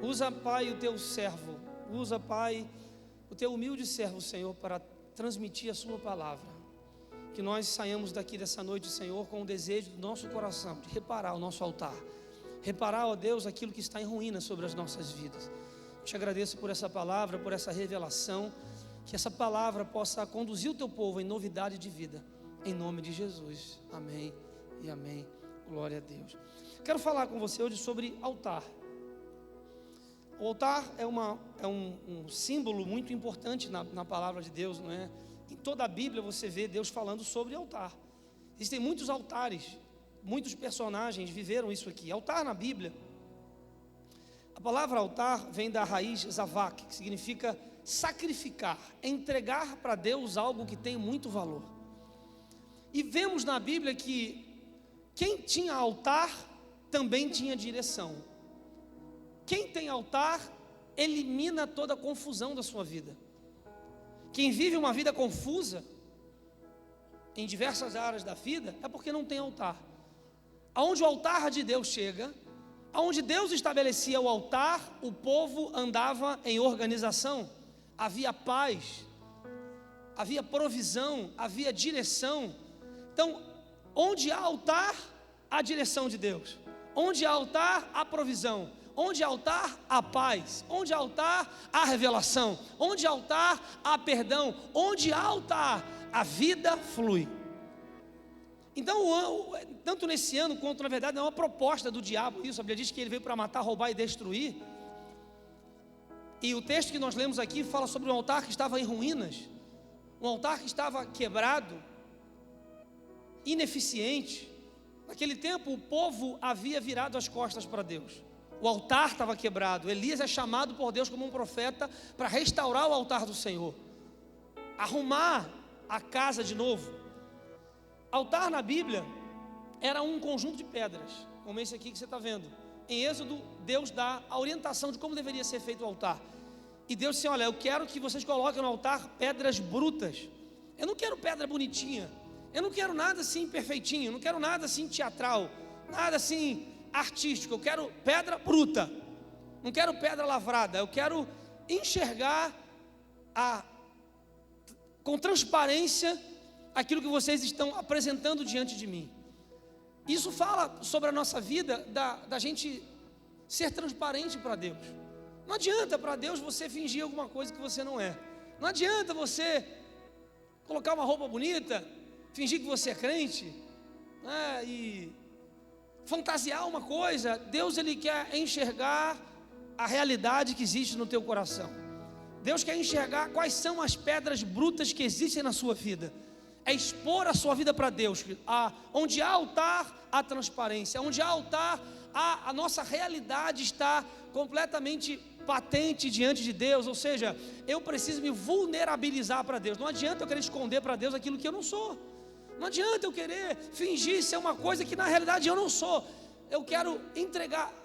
Usa, Pai, o teu servo. Usa, Pai, o teu humilde servo, Senhor, para transmitir a sua palavra. Que nós saiamos daqui dessa noite, Senhor, com o desejo do nosso coração de reparar o nosso altar. Reparar, ó Deus, aquilo que está em ruína sobre as nossas vidas. Te agradeço por essa palavra, por essa revelação. Que essa palavra possa conduzir o teu povo em novidade de vida. Em nome de Jesus. Amém e amém. Glória a Deus. Quero falar com você hoje sobre altar. O altar é um símbolo muito importante na palavra de Deus, não é? Em toda a Bíblia você vê Deus falando sobre altar. Existem muitos altares, muitos personagens viveram isso aqui. Altar na Bíblia, a palavra altar vem da raiz zavak, que significa sacrificar, entregar para Deus algo que tem muito valor. E vemos na Bíblia que quem tinha altar também tinha direção. Quem tem altar elimina toda a confusão da sua vida. Quem vive uma vida confusa em diversas áreas da vida é porque não tem altar. Aonde o altar de Deus chega, aonde Deus estabelecia o altar, o povo andava em organização. Havia paz, havia provisão, havia direção. Então, onde há altar, há direção de Deus. Onde há altar, há provisão. Onde há altar, há paz. Onde há altar, há revelação. Onde há altar, há perdão. Onde há altar, a vida flui. Então, tanto nesse ano quanto na verdade é uma proposta do diabo isso. A Bíblia diz que ele veio para matar, roubar e destruir. E o texto que nós lemos aqui fala sobre um altar que estava em ruínas, um altar que estava quebrado, ineficiente. Naquele tempo o povo havia virado as costas para Deus. O altar estava quebrado. Elias é chamado por Deus como um profeta para restaurar o altar do Senhor, arrumar a casa de novo. Altar na Bíblia era um conjunto de pedras, como esse aqui que você está vendo. Em Êxodo, Deus dá a orientação de como deveria ser feito o altar. E Deus disse: olha, eu quero que vocês coloquem no altar pedras brutas. Eu não quero pedra bonitinha. Eu não quero nada assim perfeitinho. Eu não quero nada assim teatral. Nada assim artístico. Eu quero pedra bruta. Não quero pedra lavrada. Eu quero enxergar com transparência aquilo que vocês estão apresentando diante de mim. Isso fala sobre a nossa vida, da gente ser transparente para Deus. Não adianta para Deus você fingir alguma coisa que você não é. Não adianta você colocar uma roupa bonita, fingir que você é crente, né, e fantasiar uma coisa. Deus, Ele quer enxergar a realidade que existe no teu coração. Deus quer enxergar quais são as pedras brutas que existem na sua vida. É expor a sua vida para Deus. Onde há altar, há transparência. Onde há altar, a nossa realidade está completamente patente diante de Deus. Ou seja, eu preciso me vulnerabilizar para Deus. Não adianta eu querer esconder para Deus aquilo que eu não sou. Não adianta eu querer fingir ser uma coisa que na realidade eu não sou. Eu quero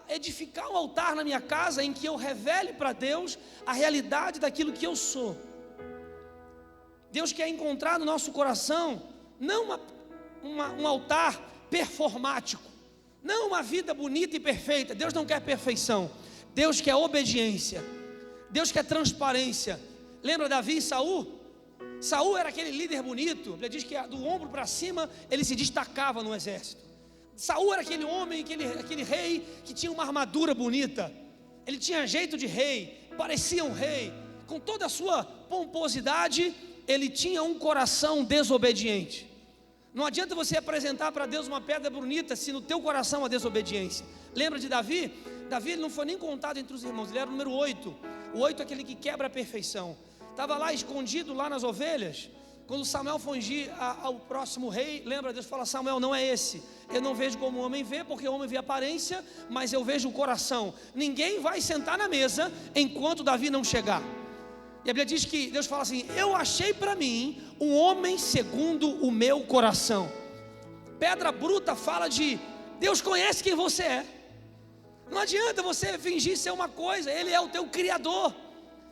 edificar um altar na minha casa em que eu revele para Deus a realidade daquilo que eu sou. Deus quer encontrar no nosso coração não um altar performático, não uma vida bonita e perfeita. Deus não quer perfeição. Deus quer obediência. Deus quer transparência. Lembra Davi e Saul? Saul era aquele líder bonito. Ele diz que do ombro para cima ele se destacava no exército. Saul era aquele homem, aquele rei que tinha uma armadura bonita. Ele tinha jeito de rei, parecia um rei. Com toda a sua pomposidade, ele tinha um coração desobediente. Não adianta você apresentar para Deus uma pedra bonita se no teu coração há desobediência. Lembra de Davi? Davi, ele não foi nem contado entre os irmãos. Ele era o número 8. O 8 é aquele que quebra a perfeição. Estava lá escondido lá nas ovelhas. Quando Samuel foi ungir ao próximo rei, lembra? Deus fala: Samuel, não é esse. Eu não vejo como o homem vê, porque o homem vê a aparência, mas eu vejo o coração. Ninguém vai sentar na mesa enquanto Davi não chegar. E a Bíblia diz que Deus fala assim: eu achei para mim um homem segundo o meu coração. Pedra bruta fala de Deus conhece quem você é. Não adianta você fingir ser uma coisa. Ele é o teu Criador.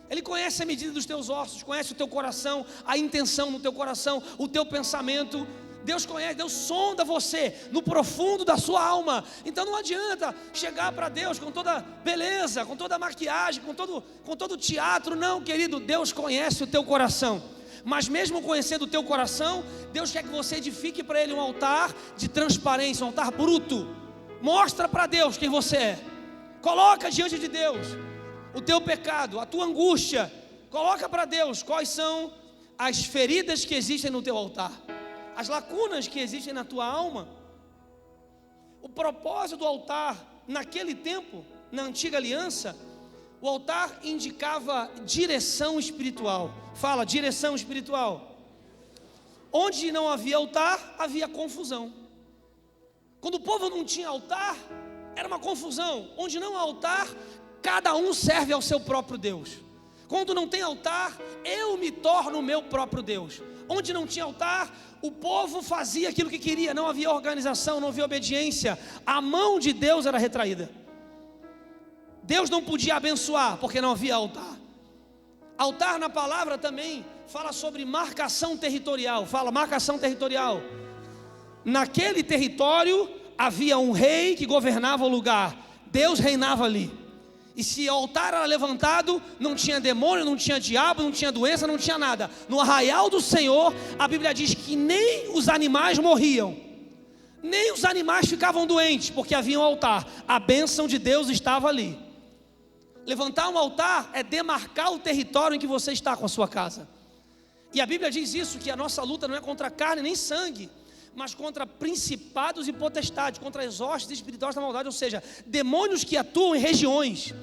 Ele conhece a medida dos teus ossos, conhece o teu coração, a intenção no teu coração, o teu pensamento. Deus conhece, Deus sonda você no profundo da sua alma. Então não adianta chegar para Deus com toda beleza, com toda maquiagem, com todo teatro. Não, querido, Deus conhece o teu coração. Mas mesmo conhecendo o teu coração, Deus quer que você edifique para Ele um altar de transparência, um altar bruto. Mostra para Deus quem você é. Coloca diante de Deus o teu pecado, a tua angústia. Coloca para Deus quais são as feridas que existem no teu altar, as lacunas que existem na tua alma. O propósito do altar naquele tempo, na antiga aliança, o altar indicava direção espiritual. Fala, direção espiritual. Onde não havia altar, havia confusão. Quando o povo não tinha altar, era uma confusão. Onde não há altar, cada um serve ao seu próprio Deus. Quando não tem altar, eu me torno o meu próprio Deus. Onde não tinha altar, o povo fazia aquilo que queria. Não havia organização, não havia obediência. A mão de Deus era retraída. Deus não podia abençoar, porque não havia altar. Altar na palavra também fala sobre marcação territorial. Fala, marcação territorial. Naquele território havia um rei que governava o lugar. Deus reinava ali. E se o altar era levantado, não tinha demônio, não tinha diabo, não tinha doença, não tinha nada. No arraial do Senhor, a Bíblia diz que nem os animais morriam, nem os animais ficavam doentes, porque havia um altar. A bênção de Deus estava ali. Levantar um altar é demarcar o território em que você está com a sua casa. E a Bíblia diz isso, que a nossa luta não é contra carne nem sangue, mas contra principados e potestades, contra as hostes espirituais da maldade, ou seja, demônios que atuam em regiões,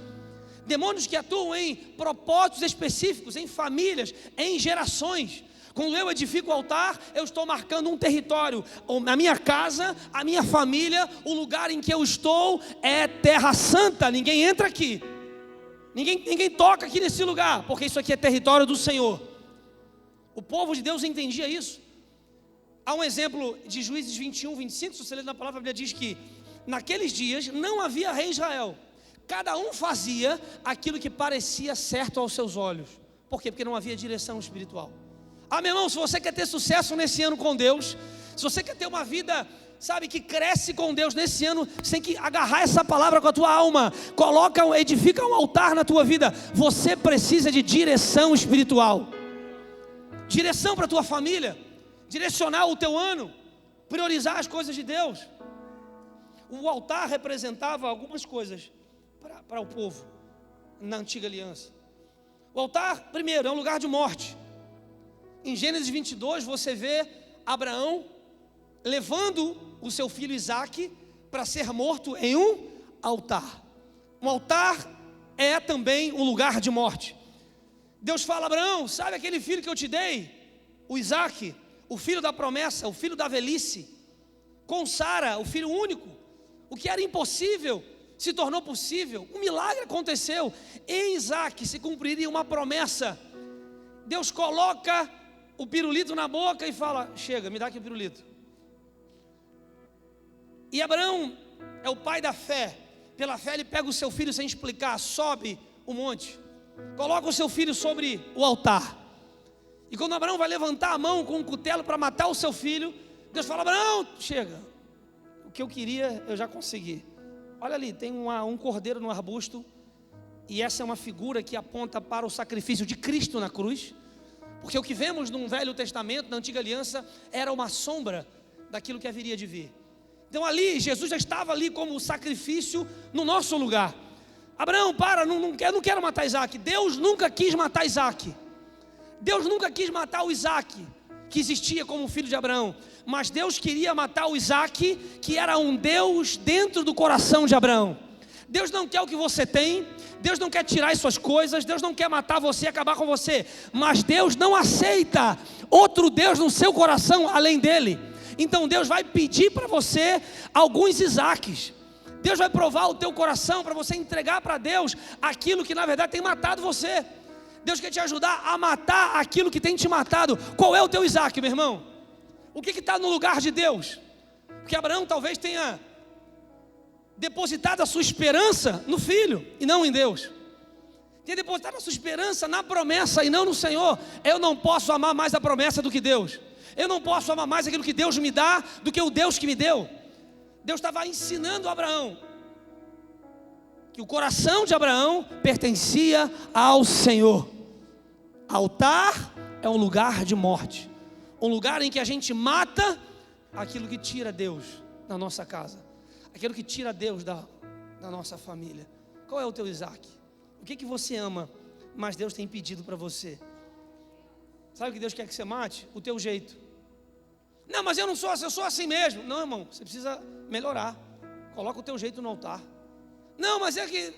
demônios que atuam em propósitos específicos, em famílias, em gerações. Quando eu edifico o altar, eu estou marcando um território. A minha casa, a minha família, o lugar em que eu estou é terra santa. Ninguém entra aqui, ninguém toca aqui nesse lugar, porque isso aqui é território do Senhor. O povo de Deus entendia isso. Há um exemplo de Juízes 21, 25, se você ler na palavra, a Bíblia diz que naqueles dias não havia rei em Israel. Cada um fazia aquilo que parecia certo aos seus olhos. Por quê? Porque não havia direção espiritual. Meu irmão, se você quer ter sucesso nesse ano com Deus, se você quer ter uma vida, sabe, que cresce com Deus nesse ano, você tem que agarrar essa palavra com a tua alma. Edifica um altar na tua vida. Você precisa de direção espiritual. Direção para a tua família. Direcionar o teu ano, priorizar as coisas de Deus. O altar representava algumas coisas para o povo na antiga aliança. O altar, primeiro, é um lugar de morte. Em Gênesis 22 você vê Abraão levando o seu filho Isaque para ser morto em um altar. Um altar é também um lugar de morte. Deus fala: Abraão, sabe aquele filho que eu te dei? O Isaque, o filho da promessa, o filho da velhice, com Sara, o filho único. O que era impossível se tornou possível. Um milagre aconteceu. Em Isaque se cumpriria uma promessa. Deus coloca o pirulito na boca e fala: chega, me dá aqui o pirulito. E Abraão é o pai da fé. Pela fé ele pega o seu filho sem explicar, sobe o monte, coloca o seu filho sobre o altar. E quando Abraão vai levantar a mão com um cutelo para matar o seu filho, Deus fala: Abraão, chega, o que eu queria eu já consegui. Olha ali, tem um cordeiro no arbusto. E essa é uma figura que aponta para o sacrifício de Cristo na cruz. Porque o que vemos no Velho Testamento, na Antiga Aliança, era uma sombra daquilo que haveria de vir. Então ali, Jesus já estava ali como sacrifício no nosso lugar. Abraão, eu não quero matar Isaque. Deus nunca quis matar Isaque. Deus nunca quis matar o Isaque, que existia como filho de Abraão. Mas Deus queria matar o Isaque, que era um Deus dentro do coração de Abraão. Deus não quer o que você tem, Deus não quer tirar as suas coisas, Deus não quer matar você e acabar com você. Mas Deus não aceita outro Deus no seu coração além dele. Então Deus vai pedir para você alguns Isaques. Deus vai provar o teu coração para você entregar para Deus aquilo que na verdade tem matado você. Deus quer te ajudar a matar aquilo que tem te matado. Qual é o teu Isaque, meu irmão? O que está no lugar de Deus? Porque Abraão talvez tenha depositado a sua esperança no filho e não em Deus. Tem depositado a sua esperança na promessa e não no Senhor. Eu não posso amar mais a promessa do que Deus. Eu não posso amar mais aquilo que Deus me dá do que o Deus que me deu. Deus estava ensinando a Abraão que o coração de Abraão pertencia ao Senhor. Altar é um lugar de morte, um lugar em que a gente mata aquilo que tira Deus da nossa casa, aquilo que tira Deus da nossa família. Qual é o teu Isaac? O que você ama, mas Deus tem pedido para você? Sabe o que Deus quer que você mate? O teu jeito. Não, mas eu não sou assim, eu sou assim mesmo. Não, irmão, você precisa melhorar. Coloca o teu jeito no altar. Não, mas é que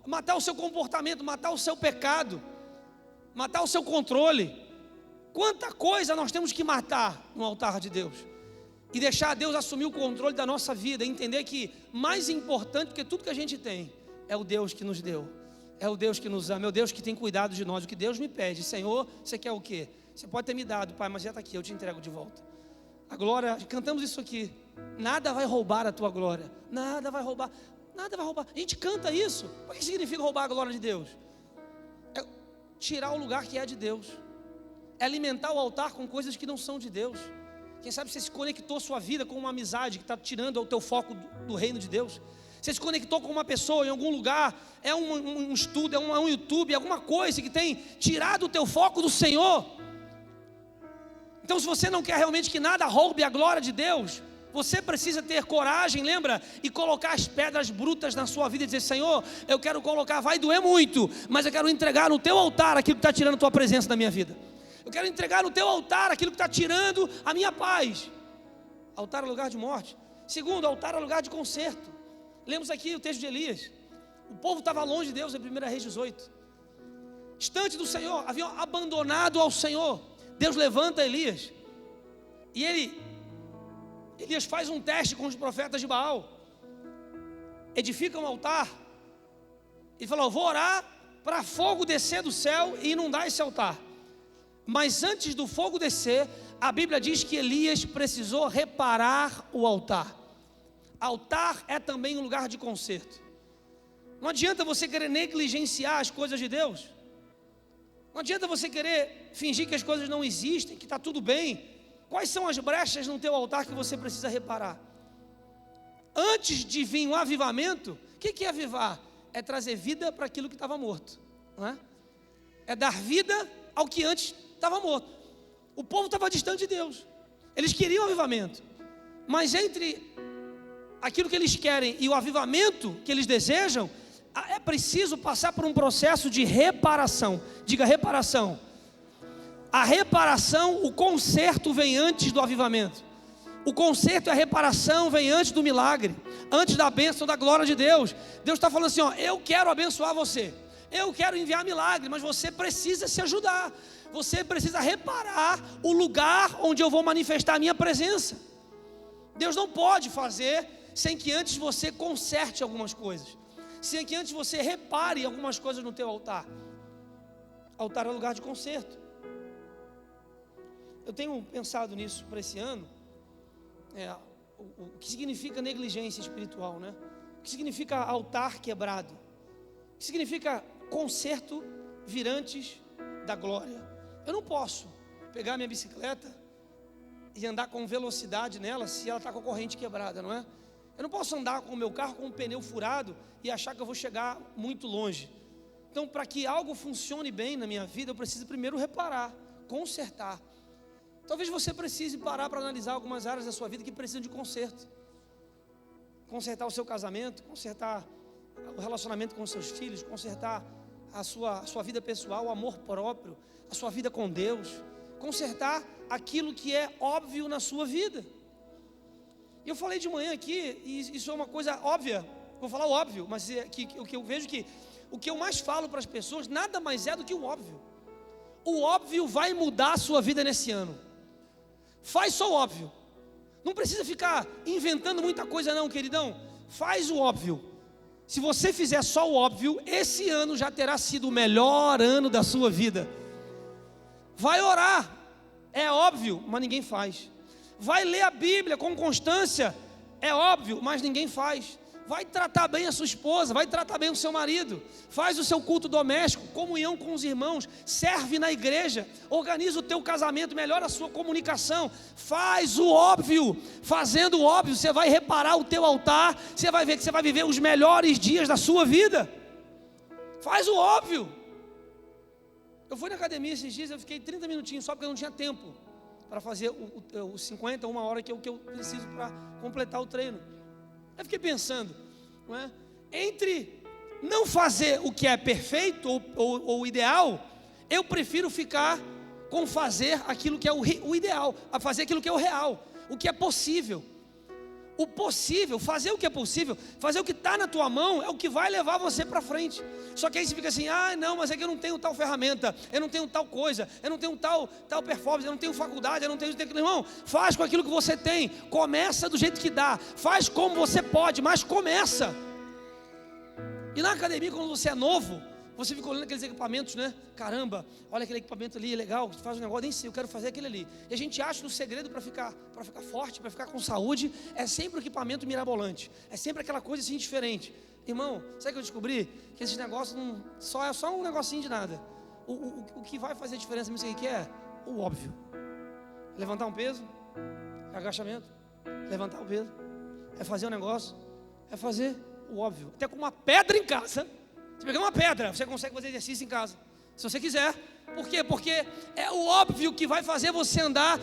matar o seu comportamento, matar o seu pecado, matar o seu controle. Quanta coisa nós temos que matar no altar de Deus e deixar Deus assumir o controle da nossa vida, e entender que mais importante do que tudo que a gente tem é o Deus que nos deu, é o Deus que nos ama, é o Deus que tem cuidado de nós. O que Deus me pede: Senhor, você quer o quê? Você pode ter me dado, Pai, mas já está aqui, eu te entrego de volta. A glória, cantamos isso aqui: nada vai roubar a tua glória, nada vai roubar, nada vai roubar. A gente canta isso. O que significa roubar a glória de Deus? É tirar o lugar que é de Deus, é alimentar o altar com coisas que não são de Deus. Quem sabe você se conectou sua vida com uma amizade que está tirando o teu foco do reino de Deus. Você se conectou com uma pessoa em algum lugar, é um estudo, é um YouTube, é alguma coisa que tem tirado o teu foco do Senhor. Então, se você não quer realmente que nada roube a glória de Deus, você precisa ter coragem, lembra? E colocar as pedras brutas na sua vida e dizer: Senhor, eu quero colocar, vai doer muito, mas eu quero entregar no teu altar aquilo que está tirando a tua presença da minha vida. Eu quero entregar no teu altar aquilo que está tirando a minha paz. Altar é lugar de morte. Segundo, altar é lugar de conserto. Lemos aqui o texto de Elias. O povo estava longe de Deus em 1 Reis 18. Distante do Senhor, haviam abandonado ao Senhor. Deus levanta Elias. E Elias faz um teste com os profetas de Baal. Edifica um altar. E falou: eu vou orar para fogo descer do céu e inundar esse altar. Mas antes do fogo descer, a Bíblia diz que Elias precisou reparar o altar. Altar é também um lugar de conserto. Não adianta você querer negligenciar as coisas de Deus. Não adianta você querer fingir que as coisas não existem, que está tudo bem. Quais são as brechas no teu altar que você precisa reparar? Antes de vir um avivamento, o que é avivar? É trazer vida para aquilo que estava morto, não é? É dar vida ao que antes estava morto. O povo estava distante de Deus. Eles queriam avivamento, mas entre aquilo que eles querem e o avivamento que eles desejam, é preciso passar por um processo de reparação. Diga: reparação. A reparação, o conserto vem antes do avivamento. O conserto e a reparação vem antes do milagre, antes da bênção, da glória de Deus. Deus está falando assim: ó, eu quero abençoar você, eu quero enviar milagre, mas você precisa se ajudar. Você precisa reparar o lugar onde eu vou manifestar a minha presença. Deus não pode fazer sem que antes você conserte algumas coisas, sem que antes você repare algumas coisas no teu altar. Altar é lugar de conserto. Eu tenho pensado nisso para esse ano, o que significa negligência espiritual, né? O que significa altar quebrado? O que significa conserto virantes da glória? Eu não posso pegar minha bicicleta e andar com velocidade nela se ela está com a corrente quebrada, não é? Eu não posso andar com o meu carro com o pneu furado e achar que eu vou chegar muito longe. Então, para que algo funcione bem na minha vida, eu preciso primeiro reparar, consertar. Talvez você precise parar para analisar algumas áreas da sua vida que precisam de conserto. Consertar o seu casamento, consertar o relacionamento com os seus filhos, consertar a sua vida pessoal, o amor próprio, a sua vida com Deus, consertar aquilo que é óbvio na sua vida. E eu falei de manhã aqui, e isso é uma coisa óbvia, vou falar o óbvio, mas o que eu vejo que o que eu mais falo para as pessoas nada mais é do que o óbvio. O óbvio vai mudar a sua vida nesse ano. Faz só o óbvio. Não precisa ficar inventando muita coisa não, queridão. Faz o óbvio. Se você fizer só o óbvio, esse ano já terá sido o melhor ano da sua vida. Vai orar, é óbvio, mas ninguém faz. Vai ler a Bíblia com constância, é óbvio, mas ninguém faz. vai tratar bem a sua esposa, vai tratar bem o seu marido, faz o seu culto doméstico, comunhão com os irmãos, serve na igreja, organiza o teu casamento, melhora a sua comunicação, faz o óbvio. Fazendo o óbvio, você vai reparar o teu altar, você vai ver que você vai viver os melhores dias da sua vida. Faz o óbvio. Eu fui na academia esses dias, eu fiquei 30 minutinhos só porque eu não tinha tempo para fazer os 50, uma hora que eu preciso para completar o treino. Eu fiquei pensando, não é? Entre não fazer o que é perfeito ou ideal, eu prefiro ficar com fazer aquilo que é o ideal, a fazer aquilo que é o real, o que é possível. O possível, fazer o que é possível, fazer o que está na tua mão é o que vai levar você para frente. Só que aí você fica assim, não, mas é que eu não tenho tal ferramenta, eu não tenho tal coisa, eu não tenho tal performance, eu não tenho faculdade, eu não tenho... Irmão, faz com aquilo que você tem, começa do jeito que dá, faz como você pode, mas começa. E na academia, quando você é novo, você fica olhando aqueles equipamentos, né? Caramba, olha aquele equipamento ali, é legal, faz um negócio, nem sei, eu quero fazer aquele ali. E a gente acha que o segredo para ficar forte, para ficar com saúde, é sempre o equipamento mirabolante, é sempre aquela coisa assim diferente. Irmão, sabe o que eu descobri? Que esses negócios é só um negocinho de nada. O que vai fazer a diferença, não sei o que é? O óbvio. Levantar um peso, é agachamento. Levantar o peso, é fazer um negócio, é fazer o óbvio. Até com uma pedra em casa. Você pegar uma pedra, você consegue fazer exercício em casa, se você quiser. Por quê? Porque é o óbvio que vai fazer você andar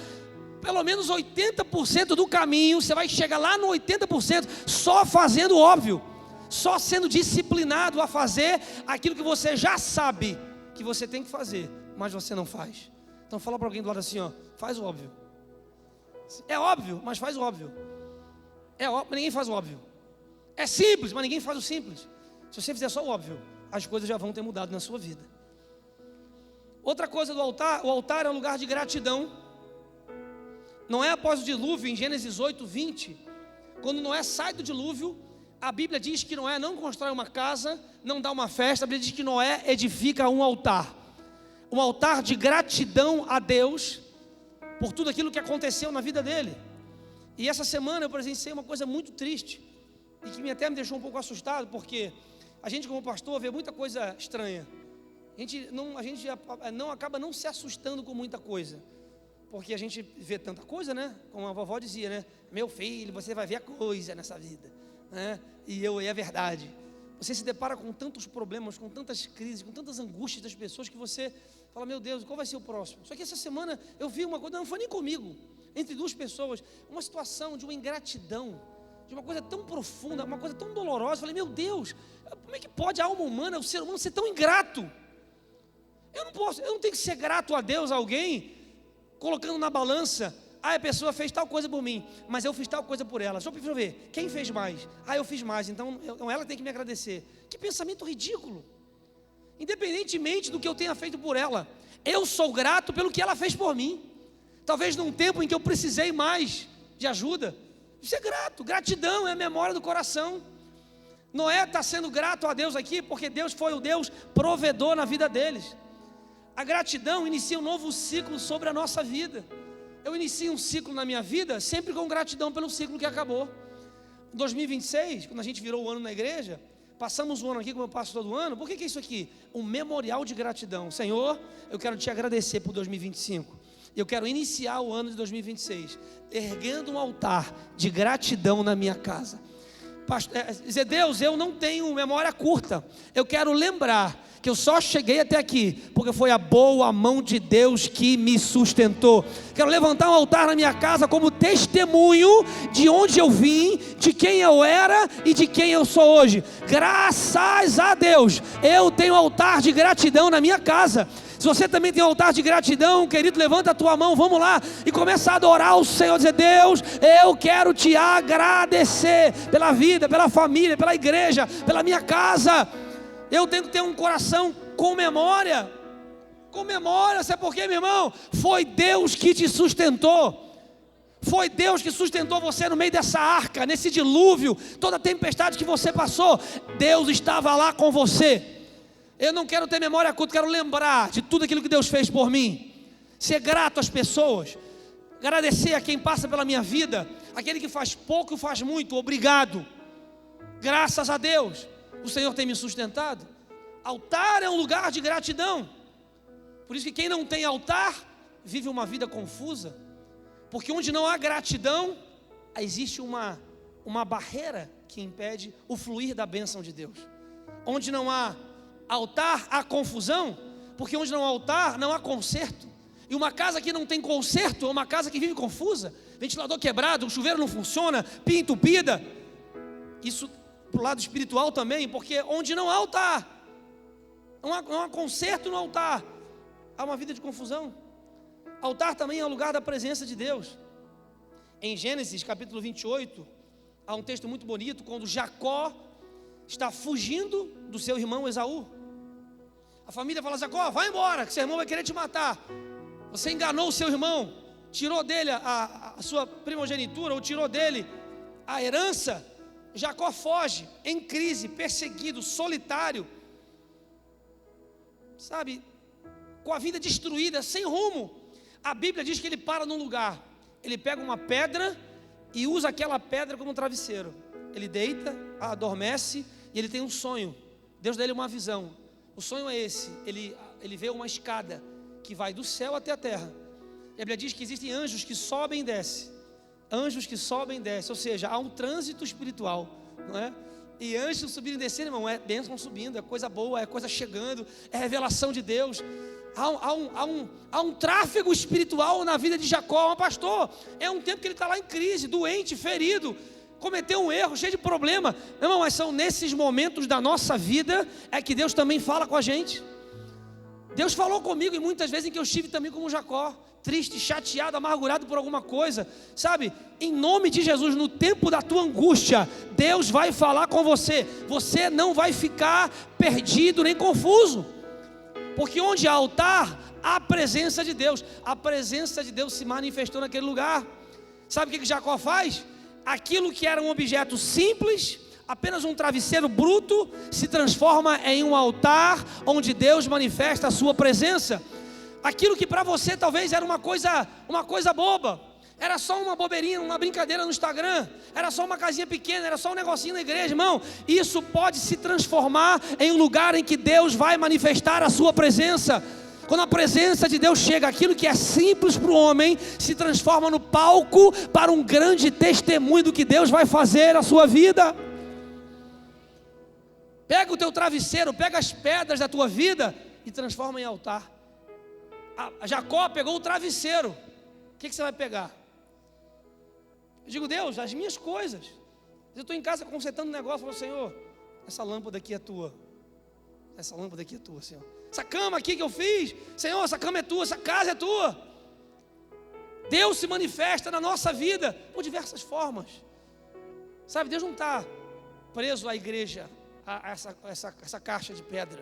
pelo menos 80% do caminho. Você vai chegar lá no 80% só fazendo o óbvio, só sendo disciplinado a fazer aquilo que você já sabe que você tem que fazer, mas você não faz. Então fala para alguém do lado assim, faz o óbvio. É óbvio, mas faz o óbvio. É óbvio, mas ninguém faz o óbvio. É simples, mas ninguém faz o simples. Se você fizer só o óbvio, as coisas já vão ter mudado na sua vida. Outra coisa do altar, o altar é um lugar de gratidão. Noé, após o dilúvio, em Gênesis 8, 20, quando Noé sai do dilúvio, a Bíblia diz que Noé não constrói uma casa, não dá uma festa. A Bíblia diz que Noé edifica um altar de gratidão a Deus, por tudo aquilo que aconteceu na vida dele. E essa semana eu presenciei uma coisa muito triste, e que até me deixou um pouco assustado, porque a gente como pastor vê muita coisa estranha. A gente não acaba não se assustando com muita coisa, porque a gente vê tanta coisa, né? Como a vovó dizia, né? Meu filho, você vai ver a coisa nessa vida, né? E é verdade. Você se depara com tantos problemas, com tantas crises, com tantas angústias das pessoas, que você fala, meu Deus, qual vai ser o próximo? Só que essa semana eu vi uma coisa, não foi nem comigo, entre duas pessoas, uma situação de uma ingratidão, de uma coisa tão profunda, uma coisa tão dolorosa. Eu falei, meu Deus, como é que pode a alma humana, o ser humano ser tão ingrato? Eu não tenho que ser grato a Deus, a alguém, colocando na balança, a pessoa fez tal coisa por mim, mas eu fiz tal coisa por ela. Só para eu ver, quem fez mais? Eu fiz mais, então ela tem que me agradecer. Que pensamento ridículo. Independentemente do que eu tenha feito por ela, eu sou grato pelo que ela fez por mim. Talvez num tempo em que eu precisei mais de ajuda. Isso é grato, gratidão é a memória do coração. Noé está sendo grato a Deus aqui, porque Deus foi o Deus provedor na vida deles. A gratidão inicia um novo ciclo sobre a nossa vida. Eu inicio um ciclo na minha vida sempre com gratidão pelo ciclo que acabou. Em 2026, quando a gente virou o ano na igreja, passamos o ano aqui como eu passo todo ano. Por que é isso aqui? Um memorial de gratidão. Senhor, eu quero te agradecer por 2025. Eu quero iniciar o ano de 2026 erguendo um altar de gratidão na minha casa. Dizer, Deus, eu não tenho memória curta. Eu quero lembrar que eu só cheguei até aqui porque foi a boa mão de Deus que me sustentou. Quero levantar um altar na minha casa como testemunho de onde eu vim, de quem eu era e de quem eu sou hoje. Graças a Deus, eu tenho um altar de gratidão na minha casa. Se você também tem um altar de gratidão, querido, levanta a tua mão, vamos lá e começa a adorar o Senhor, dizer, Deus, eu quero te agradecer pela vida, pela família, pela igreja, pela minha casa. Eu tenho que ter um coração com memória, sabe por quê, meu irmão? Foi Deus que te sustentou, foi Deus que sustentou você no meio dessa arca, nesse dilúvio, toda a tempestade que você passou, Deus estava lá com você. Eu não quero ter memória curta, quero lembrar de tudo aquilo que Deus fez por mim, ser grato às pessoas, agradecer a quem passa pela minha vida, aquele que faz pouco e faz muito, obrigado. Graças a Deus, o Senhor tem me sustentado. Altar é um lugar de gratidão. Por isso que quem não tem altar vive uma vida confusa. Porque onde não há gratidão, existe uma barreira que impede o fluir da bênção de Deus. Onde não há altar, há confusão. Porque onde não há altar, não há conserto. E uma casa que não tem conserto é uma casa que vive confusa. Ventilador quebrado, o chuveiro não funciona, pia entupida. Isso para o lado espiritual também, porque onde não há altar, não há conserto no altar, há uma vida de confusão. Altar também é o lugar da presença de Deus. Em Gênesis capítulo 28, há um texto muito bonito, quando Jacó está fugindo do seu irmão Esaú. A família fala: Jacó, vai embora, que seu irmão vai querer te matar. Você enganou o seu irmão, tirou dele a sua primogenitura, ou tirou dele a herança. Jacó foge, em crise, perseguido, solitário, sabe, com a vida destruída, sem rumo. A Bíblia diz que ele para num lugar, ele pega uma pedra e usa aquela pedra como travesseiro. Ele deita, adormece e ele tem um sonho. Deus dá ele uma visão. O sonho é esse: ele vê uma escada que vai do céu até a terra. E a Bíblia diz que existem anjos que sobem e descem. Anjos que sobem e descem, ou seja, há um trânsito espiritual, não é? E anjos subindo e descendo, irmão, é bênção subindo, é coisa boa, é coisa chegando, é revelação de Deus. Há um tráfego espiritual na vida de Jacó. Mas pastor, é um tempo que ele está lá em crise, doente, ferido, cometeu um erro, cheio de problema. Irmão, mas são nesses momentos da nossa vida é que Deus também fala com a gente. Deus falou comigo, e muitas vezes em que eu estive também como Jacó, triste, chateado, amargurado por alguma coisa, sabe? Em nome de Jesus, no tempo da tua angústia, Deus vai falar com você. Você não vai ficar perdido nem confuso, porque onde há altar, há a presença de Deus. A presença de Deus se manifestou naquele lugar. Sabe o que Jacó faz? Aquilo que era um objeto simples, apenas um travesseiro bruto, se transforma em um altar onde Deus manifesta a sua presença. Aquilo que para você talvez era uma coisa boba, era só uma bobeirinha, uma brincadeira no Instagram, era só uma casinha pequena, era só um negocinho na igreja, irmão, isso pode se transformar em um lugar em que Deus vai manifestar a sua presença. Quando a presença de Deus chega, aquilo que é simples para o homem se transforma no palco para um grande testemunho do que Deus vai fazer na sua vida. Pega o teu travesseiro, pega as pedras da tua vida e transforma em altar. Jacó pegou o travesseiro. O que você vai pegar? Eu digo: Deus, as minhas coisas. Eu estou em casa consertando um negócio. Eu falo: Senhor, essa lâmpada aqui é tua. Essa lâmpada aqui é tua, Senhor. Essa cama aqui que eu fiz, Senhor, essa cama é tua, essa casa é tua. Deus se manifesta na nossa vida por diversas formas. Sabe, Deus não está preso à igreja, a essa caixa de pedra.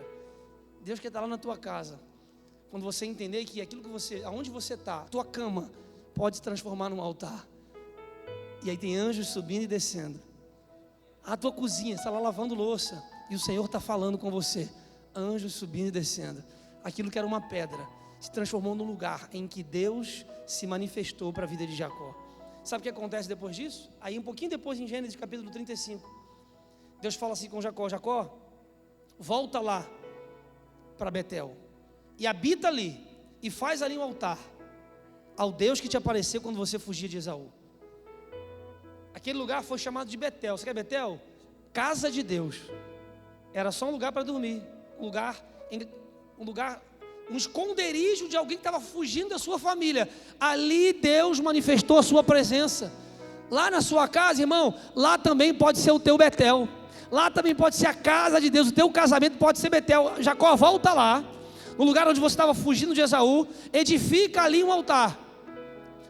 Deus quer estar lá na tua casa. Quando você entender que aquilo que aonde você está, a tua cama pode se transformar num altar. E aí tem anjos subindo e descendo. A tua cozinha, você está lá lavando louça e o Senhor está falando com você. Anjos subindo e descendo. Aquilo que era uma pedra se transformou num lugar em que Deus se manifestou para a vida de Jacó. Sabe o que acontece depois disso? Aí um pouquinho depois, em Gênesis capítulo 35, Deus fala assim com Jacó: Jacó, volta lá para Betel e habita ali, e faz ali um altar ao Deus que te apareceu quando você fugia de Esaú. Aquele lugar foi chamado de Betel. Você quer Betel? Casa de Deus. Era só um lugar para dormir, um esconderijo de alguém que estava fugindo da sua família. Ali Deus manifestou a sua presença. Lá na sua casa, irmão, lá também pode ser o teu Betel. Lá também pode ser a casa de Deus. O teu casamento pode ser Betel. Jacó, volta lá, no lugar onde você estava fugindo de Esaú, edifica ali um altar,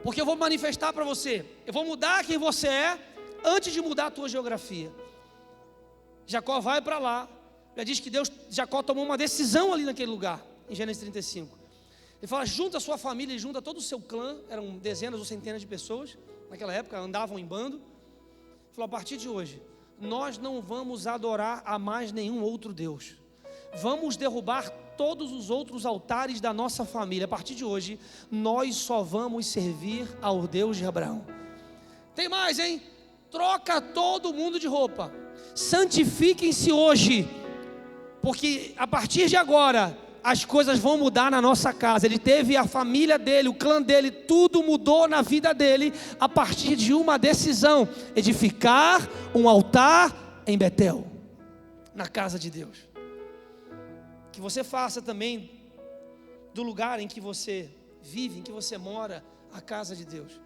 porque eu vou manifestar para você. Eu vou mudar quem você é antes de mudar a tua geografia. Jacó vai para lá. Já diz que Jacó tomou uma decisão ali naquele lugar, em Gênesis 35. Ele fala: junta a sua família, ele junta todo o seu clã. Eram dezenas ou centenas de pessoas naquela época, andavam em bando. Ele falou: a partir de hoje, nós não vamos adorar a mais nenhum outro Deus. Vamos derrubar todos os outros altares da nossa família. A partir de hoje, nós só vamos servir ao Deus de Abraão. Tem mais, hein? Troca todo mundo de roupa. santifiquem-se hoje, porque a partir de agora as coisas vão mudar na nossa casa. Ele teve a família dele, o clã dele, tudo mudou na vida dele a partir de uma decisão: edificar um altar em Betel, na casa de Deus. Que você faça também do lugar em que você vive, em que você mora, a casa de Deus.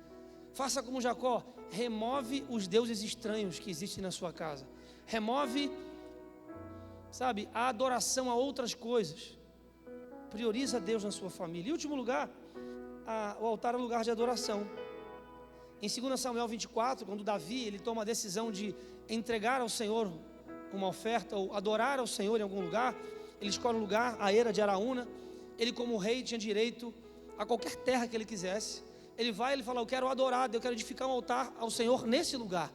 Faça como Jacó, remove os deuses estranhos que existem na sua casa. Remove, sabe, a adoração a outras coisas. Prioriza Deus na sua família. Em último lugar, o altar é um lugar de adoração. Em 2 Samuel 24, quando Davi ele toma a decisão de entregar ao Senhor uma oferta, ou adorar ao Senhor em algum lugar, ele escolhe um lugar, a Era de Araúna. Ele, como rei, tinha direito a qualquer terra que ele quisesse. Ele vai, ele fala: eu quero adorar, eu quero edificar um altar ao Senhor nesse lugar.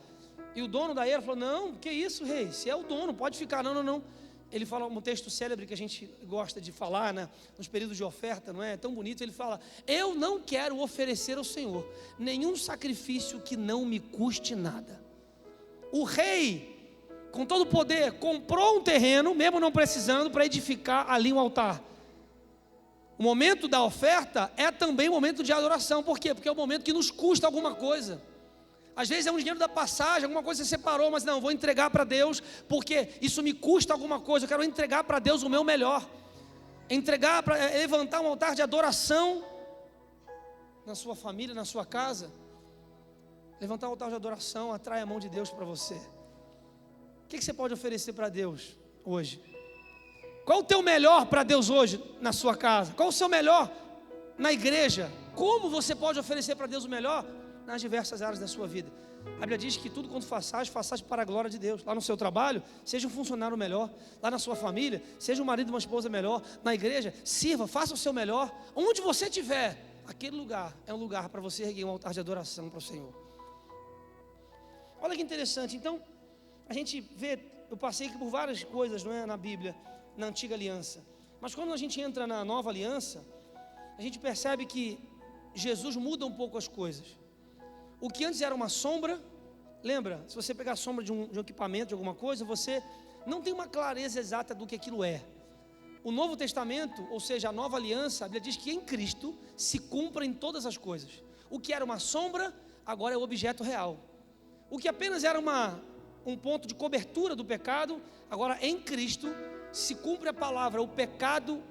E o dono da Era falou: não, que isso, rei, se é o dono, pode ficar. Não. Ele fala um texto célebre que a gente gosta de falar, né, nos períodos de oferta, não é tão bonito. Ele fala: eu não quero oferecer ao Senhor nenhum sacrifício que não me custe nada. O rei, com todo o poder, comprou um terreno, mesmo não precisando, para edificar ali um altar. O momento da oferta é também o momento de adoração. Por quê? Porque é o momento que nos custa alguma coisa. Às vezes é um dinheiro da passagem, alguma coisa você separou, mas não, vou entregar para Deus, porque isso me custa alguma coisa. Eu quero entregar para Deus o meu melhor. Entregar, para levantar um altar de adoração na sua família, na sua casa. Levantar um altar de adoração atrai a mão de Deus para você. O que você pode oferecer para Deus hoje? Qual o teu melhor para Deus hoje na sua casa? Qual o seu melhor na igreja? Como você pode oferecer para Deus o melhor nas diversas áreas da sua vida? A Bíblia diz que tudo quanto façais para a glória de Deus. Lá no seu trabalho, seja um funcionário melhor. Lá na sua família, seja um marido e uma esposa melhor. Na igreja, sirva, faça o seu melhor. Onde você estiver, aquele lugar é um lugar para você erguer um altar de adoração para o Senhor. Olha que interessante. Então, a gente vê, eu passei aqui por várias coisas, não é, na Bíblia, na antiga aliança. Mas quando a gente entra na nova aliança, a gente percebe que Jesus muda um pouco as coisas. O que antes era uma sombra, lembra? Se você pegar a sombra de um equipamento, de alguma coisa, você não tem uma clareza exata do que aquilo é. O Novo Testamento, ou seja, a nova aliança, a Bíblia diz que em Cristo se cumprem todas as coisas. O que era uma sombra, agora é o objeto real. O que apenas era um ponto de cobertura do pecado, agora em Cristo se cumpre a palavra: o pecado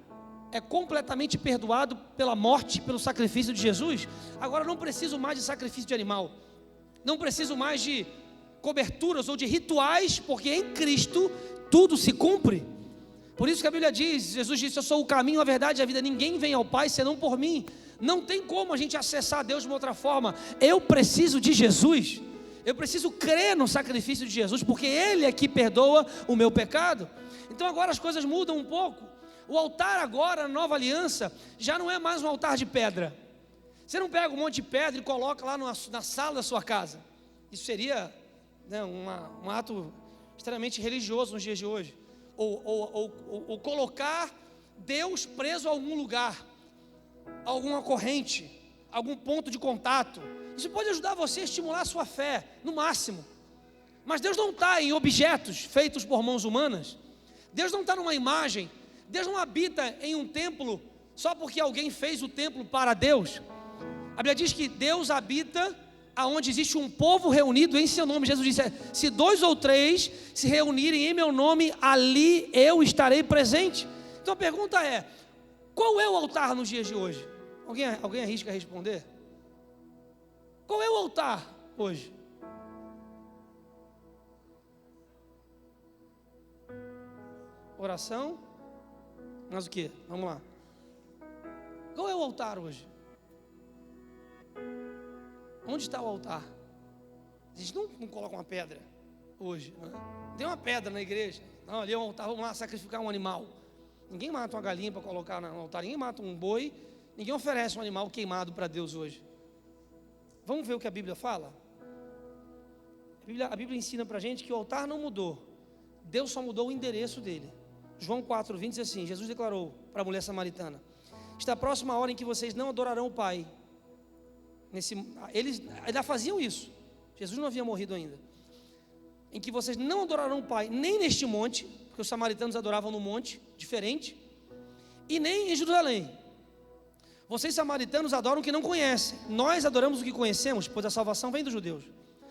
é completamente perdoado pela morte, pelo sacrifício de Jesus. Agora não preciso mais de sacrifício de animal, não preciso mais de coberturas ou de rituais, porque em Cristo tudo se cumpre. Por isso que a Bíblia diz, Jesus disse: eu sou o caminho, a verdade e a vida, ninguém vem ao Pai senão por mim. Não tem como a gente acessar Deus de uma outra forma. Eu preciso de Jesus, eu preciso crer no sacrifício de Jesus, porque Ele é que perdoa o meu pecado. Então agora as coisas mudam um pouco. O altar agora, na nova aliança, já não é mais um altar de pedra. Você não pega um monte de pedra e coloca lá na sala da sua casa. Isso seria, né, um ato extremamente religioso nos dias de hoje. Ou colocar Deus preso a algum lugar, a alguma corrente, algum ponto de contato. Isso pode ajudar você a estimular a sua fé, no máximo. Mas Deus não está em objetos feitos por mãos humanas. Deus não está numa imagem. Deus não habita em um templo só porque alguém fez o templo para Deus. A Bíblia diz que Deus habita aonde existe um povo reunido em seu nome. Jesus disse: se 2 ou 3 se reunirem em meu nome, ali eu estarei presente. Então a pergunta é: qual é o altar nos dias de hoje? Alguém arrisca responder? Qual é o altar hoje? Oração? Mas o que? Vamos lá. Qual é o altar hoje? Onde está o altar? A gente não coloca uma pedra hoje, não tem uma pedra na igreja. Não, ali é um altar, vamos lá sacrificar um animal. Ninguém mata uma galinha para colocar no altar, ninguém mata um boi, ninguém oferece um animal queimado para Deus hoje. Vamos ver o que a Bíblia fala? A Bíblia ensina para a gente que o altar não mudou, Deus só mudou o endereço dele. João 4:20 diz assim: Jesus declarou para a mulher samaritana: está próxima a hora em que vocês não adorarão o Pai. Eles ainda faziam isso, Jesus não havia morrido ainda. em que vocês não adorarão o Pai, nem neste monte, porque os samaritanos adoravam no monte, diferente, e nem em Jerusalém. Vocês samaritanos adoram o que não conhecem, nós adoramos o que conhecemos, pois a salvação vem dos judeus.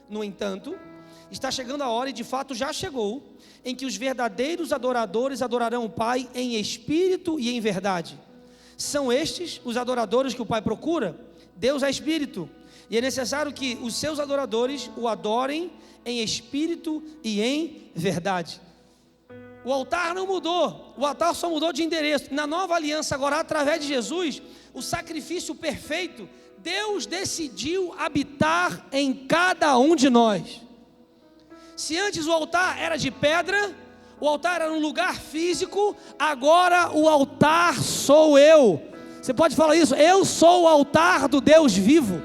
No entanto, está chegando a hora, e de fato já chegou, em que os verdadeiros adoradores adorarão o Pai em espírito e em verdade. São estes os adoradores que o Pai procura? Deus é espírito, e é necessário que os seus adoradores o adorem em espírito e em verdade. O altar não mudou, o altar só mudou de endereço. Na nova aliança agora, através de Jesus, o sacrifício perfeito, Deus decidiu habitar em cada um de nós. Se antes o altar era de pedra, o altar era um lugar físico, agora o altar sou eu. Você pode falar isso? Eu sou o altar do Deus vivo.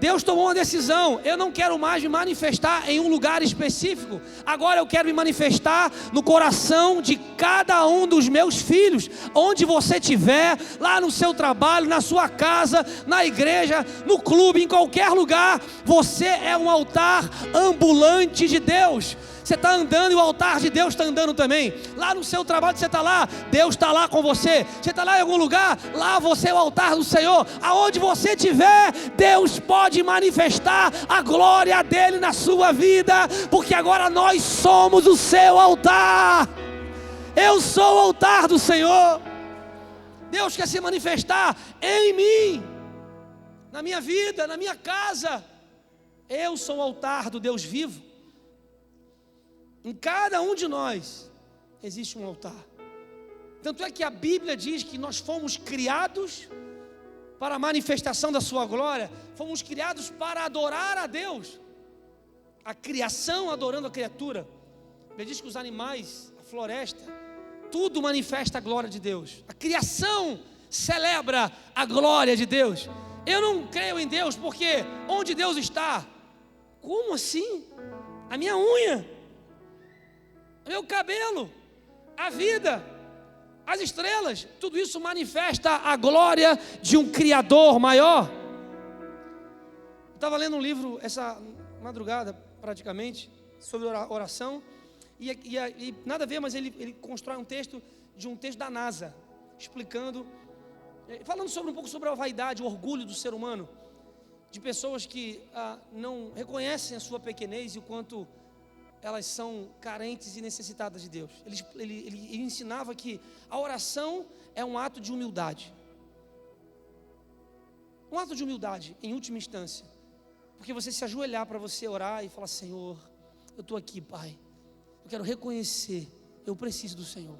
Deus tomou uma decisão, eu não quero mais me manifestar em um lugar específico, agora eu quero me manifestar no coração de cada um dos meus filhos, onde você estiver, lá no seu trabalho, na sua casa, na igreja, no clube, em qualquer lugar, você é um altar ambulante de Deus. Você está andando e o altar de Deus está andando também. Lá no seu trabalho você está lá, Deus está lá com você. Você está lá em algum lugar, lá você é o altar do Senhor. Aonde você estiver, Deus pode manifestar a glória dele na sua vida, porque agora nós somos o seu altar. Eu sou o altar do Senhor. Deus quer se manifestar em mim, na minha vida, na minha casa. Eu sou o altar do Deus vivo. Em cada um de nós existe um altar. Tanto é que a Bíblia diz que nós fomos criados para a manifestação da sua glória, fomos criados para adorar a Deus. A criação adorando a criatura. Ele diz que os animais, a floresta, tudo manifesta a glória de Deus. A criação celebra a glória de Deus. Eu não creio em Deus porque onde Deus está? Como assim? A minha unha, meu cabelo, a vida, as estrelas, tudo isso manifesta a glória de um Criador maior. Eu estava lendo um livro essa madrugada, praticamente, sobre oração, e nada a ver, mas ele constrói um texto da NASA, explicando, falando um pouco sobre a vaidade, o orgulho do ser humano, de pessoas que não reconhecem a sua pequenez e o quanto elas são carentes e necessitadas de Deus. Ele ensinava que a oração é um ato de humildade. Um ato de humildade, em última instância. Porque você se ajoelhar para você orar e falar: Senhor, eu estou aqui, Pai. Eu quero reconhecer, eu preciso do Senhor.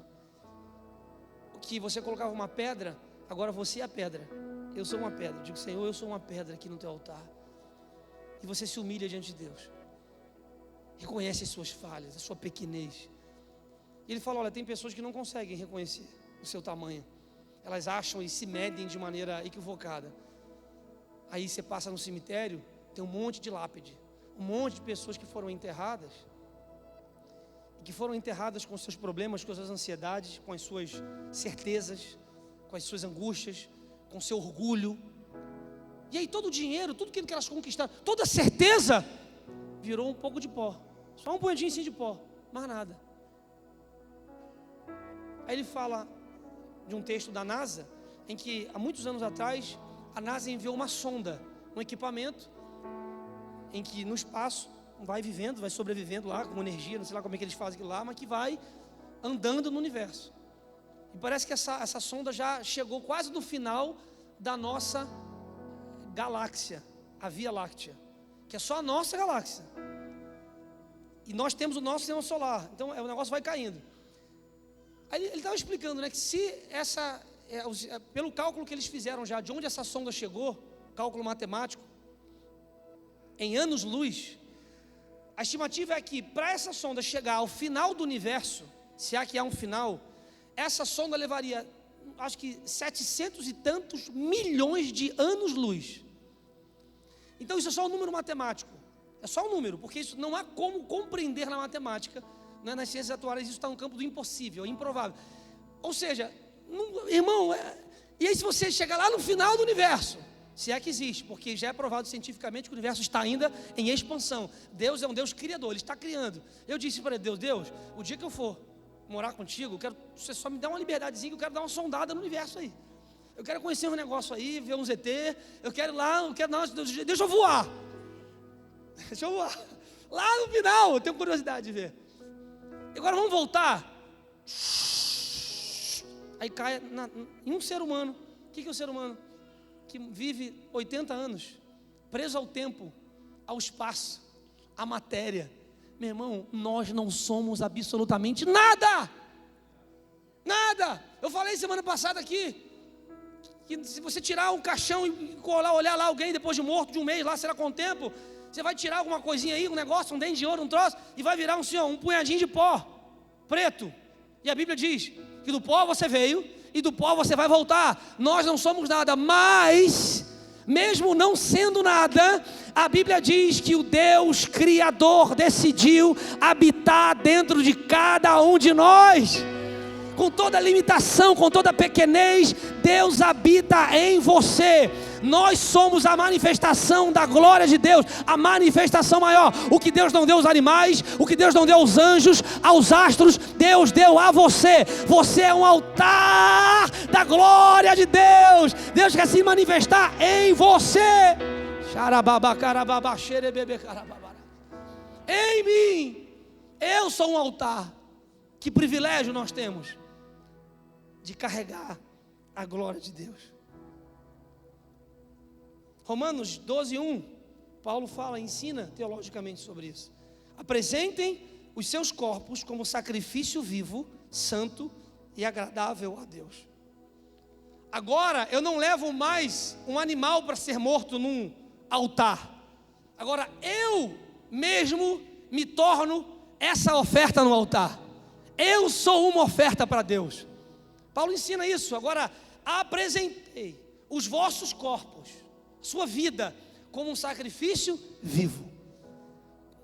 O que você colocava uma pedra, agora você é a pedra. Eu sou uma pedra. Eu digo: Senhor, eu sou uma pedra aqui no teu altar. E você se humilha diante de Deus. Reconhece as suas falhas, a sua pequenez. E ele fala: olha, tem pessoas que não conseguem reconhecer o seu tamanho. Elas acham e se medem de maneira equivocada. Aí você passa no cemitério, tem um monte de lápide, um monte de pessoas que foram enterradas, que foram enterradas com seus problemas, com suas ansiedades, com as suas certezas, com as suas angústias, com seu orgulho. E aí todo o dinheiro, tudo aquilo que elas conquistaram, toda a certeza virou um pouco de pó, só um pontinho assim de pó, mais nada. Aí ele fala de um texto da NASA, em que há muitos anos atrás a NASA enviou uma sonda, um equipamento, em que no espaço vai vivendo, vai sobrevivendo lá com energia, não sei lá como é que eles fazem aquilo lá, mas que vai andando no universo. E parece que essa sonda já chegou quase no final da nossa galáxia, a Via Láctea, que é só a nossa galáxia. E nós temos o nosso sistema solar. Então o negócio vai caindo. Aí ele estava explicando, né, que se pelo cálculo que eles fizeram já, de onde essa sonda chegou, cálculo matemático, em anos-luz, a estimativa é que para essa sonda chegar ao final do universo, se há que há um final, essa sonda levaria, acho que 700 e tantos milhões de anos-luz. Então isso é só um número matemático, é só um número, porque isso não há como compreender na matemática, né? Nas ciências atuais isso está no campo do impossível, é improvável. Ou seja, irmão, e aí se você chegar lá no final do universo, Se é que existe, porque já é provado cientificamente que o universo está ainda em expansão. Deus é um Deus criador, Ele está criando. Eu disse para Deus, o dia que eu for morar contigo, eu quero você só me dá uma liberdadezinha, que eu quero dar uma sondada no universo aí. Eu quero conhecer um negócio aí, ver uns ET, eu quero ir lá, deixa eu voar. Deixa eu voar. Lá no final, eu tenho curiosidade de ver. Agora vamos voltar. Aí cai em um ser humano. O que é o ser humano? Que vive 80 anos, preso ao tempo, ao espaço, à matéria. Meu irmão, nós não somos absolutamente nada. Nada. Eu falei semana passada aqui, que se você tirar um caixão e olhar lá alguém depois de morto, de um mês, lá será com o tempo, você vai tirar alguma coisinha aí, um negócio, um dente de ouro, um troço, e vai virar um punhadinho de pó, preto. E a Bíblia diz que do pó você veio, e do pó você vai voltar. Nós não somos nada, mas, mesmo não sendo nada, a Bíblia diz que o Deus Criador decidiu habitar dentro de cada um de nós. Com toda limitação, com toda pequenez, Deus habita em você. Nós somos a manifestação da glória de Deus, a manifestação maior. O que Deus não deu aos animais, o que Deus não deu aos anjos, aos astros, Deus deu a você. Você é um altar da glória de Deus. Deus quer se manifestar em você. Em mim, eu sou um altar. Que privilégio nós temos de carregar a glória de Deus. Romanos 12:1, Paulo ensina teologicamente sobre isso. Apresentem os seus corpos como sacrifício vivo, santo e agradável a Deus. Agora eu não levo mais um animal para ser morto num altar. Agora eu mesmo me torno essa oferta no altar. Eu sou uma oferta para Deus. Paulo ensina isso. Agora, apresentei os vossos corpos, sua vida, como um sacrifício vivo.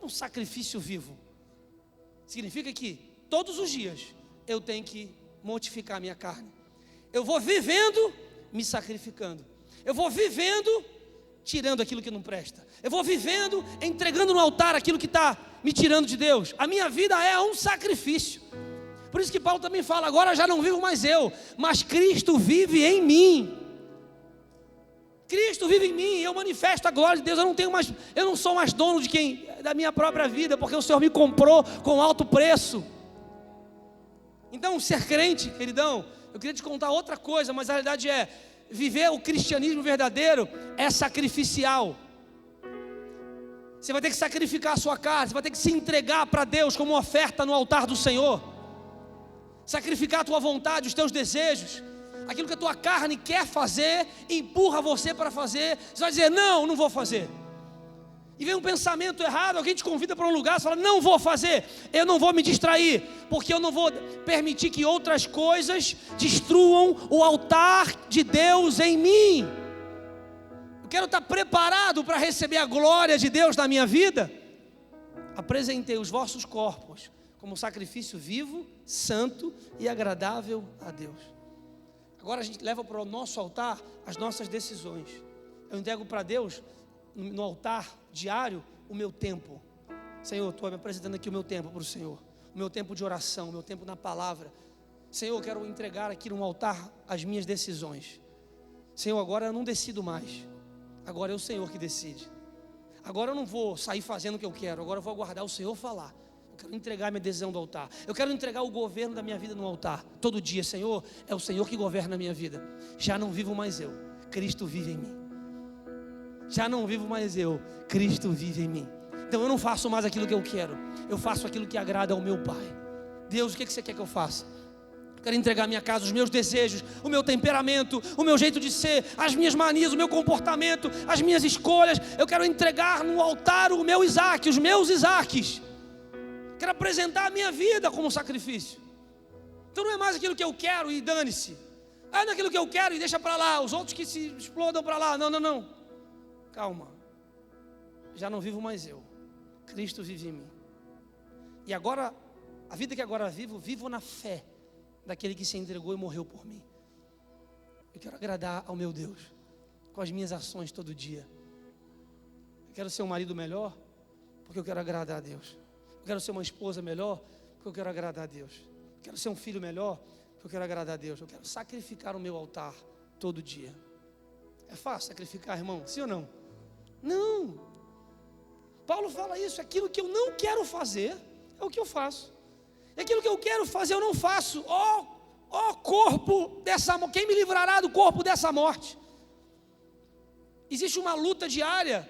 Um sacrifício vivo significa que todos os dias eu tenho que mortificar a minha carne. Eu vou vivendo, me sacrificando. Eu vou vivendo, tirando aquilo que não presta. Eu vou vivendo, entregando no altar aquilo que está me tirando de Deus. A minha vida é um sacrifício. Por isso que Paulo também fala, agora já não vivo mais eu, mas Cristo vive em mim. Cristo vive em mim, eu manifesto a glória de Deus. Eu não sou mais dono da minha própria vida, porque o Senhor me comprou com alto preço. Então, ser crente, queridão, eu queria te contar outra coisa, mas a realidade é, viver o cristianismo verdadeiro é sacrificial. Você vai ter que sacrificar a sua carne, você vai ter que se entregar para Deus como oferta no altar do Senhor. Sacrificar a tua vontade, os teus desejos, aquilo que a tua carne quer fazer, empurra você para fazer. Você vai dizer, não vou fazer. E vem um pensamento errado, alguém te convida para um lugar, você fala, não vou fazer, eu não vou me distrair, porque eu não vou permitir que outras coisas destruam o altar de Deus em mim. Eu quero estar preparado para receber a glória de Deus na minha vida. Apresentei os vossos corpos como sacrifício vivo, santo e agradável a Deus. Agora a gente leva para o nosso altar as nossas decisões. Eu entrego para Deus, no altar diário, o meu tempo. Senhor, estou me apresentando aqui o meu tempo para o Senhor. O meu tempo de oração, o meu tempo na palavra. Senhor, eu quero entregar aqui no altar as minhas decisões. Senhor, agora eu não decido mais. Agora é o Senhor que decide. Agora eu não vou sair fazendo o que eu quero. Agora eu vou aguardar o Senhor falar. Eu quero entregar minha decisão do altar. Eu quero entregar o governo da minha vida no altar. Todo dia, Senhor, é o Senhor que governa a minha vida. Já não vivo mais eu, Cristo vive em mim. Já não vivo mais eu, Cristo vive em mim. Então eu não faço mais aquilo que eu quero. Eu faço aquilo que agrada ao meu Pai. Deus, o que você quer que eu faça? Eu quero entregar a minha casa, os meus desejos, o meu temperamento, o meu jeito de ser, as minhas manias, o meu comportamento, as minhas escolhas. Eu quero entregar no altar o meu Isaac, os meus Isaques. Quero apresentar a minha vida como sacrifício. Então não é mais aquilo que eu quero e dane-se. Não é aquilo que eu quero e deixa para lá. Os outros que se explodam para lá. Não. Calma. Já não vivo mais eu. Cristo vive em mim. E agora, a vida que agora vivo na fé daquele que se entregou e morreu por mim. Eu quero agradar ao meu Deus. com as minhas ações todo dia. Eu quero ser um marido melhor, porque eu quero agradar a Deus. Eu quero ser uma esposa melhor, porque eu quero agradar a Deus. Eu quero ser um filho melhor, porque eu quero agradar a Deus. Eu quero sacrificar o meu altar todo dia. É fácil sacrificar, irmão? Sim ou não? Não. Paulo fala isso, aquilo que eu não quero fazer é o que eu faço. E aquilo que eu quero fazer eu não faço. Ó corpo dessa morte, quem me livrará do corpo dessa morte? Existe uma luta diária,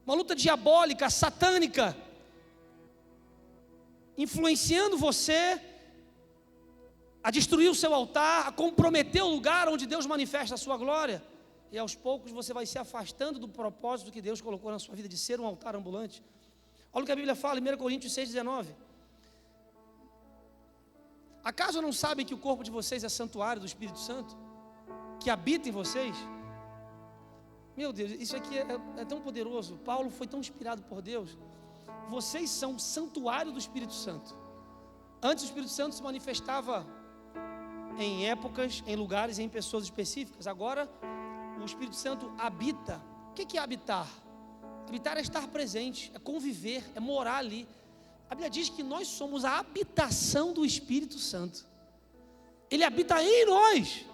uma luta diabólica, satânica, influenciando você a destruir o seu altar, a comprometer o lugar onde Deus manifesta a sua glória. E aos poucos você vai se afastando do propósito que Deus colocou na sua vida de ser um altar ambulante. Olha o que a Bíblia fala em 1 Coríntios 6,19. Acaso não sabem que o corpo de vocês é santuário do Espírito Santo, que habita em vocês? Meu Deus, isso aqui é tão poderoso. Paulo foi tão inspirado por Deus. Vocês são santuário do Espírito Santo. Antes o Espírito Santo se manifestava em épocas, em lugares, em pessoas específicas. Agora o Espírito Santo habita. O que é habitar? Habitar é estar presente, é conviver, é morar ali. A Bíblia diz que nós somos a habitação do Espírito Santo. Ele habita em nós.